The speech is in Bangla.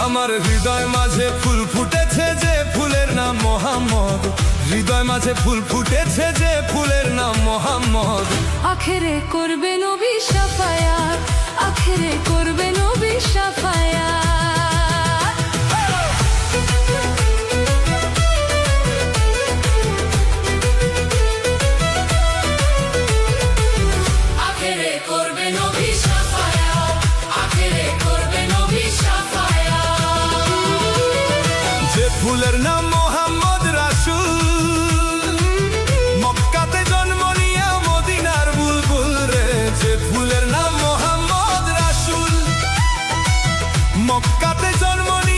আমার হৃদয় মাঝে ফুল ফুটেছে যে ফুলের নাম মোহাম্মদ, হৃদয় মাঝে ফুল ফুটেছে যে ফুলের নাম মোহাম্মদ। আখেরে করবে নবী শাফায়াত, আখেরে করবে নবী শাফায়াত। আখেরে করবে নবী শাফায়াত, আখেরে করবে নবী শাফায়াত। যে ফুলের নাম মোহাম্মদ রাসূল, মক্কাতে জন্ম নিয়া মদিনার বুলবুল রে। যে ফুলের নাম মোহাম্মদ রাসূল, মক্কাতে জন্ম নিয়া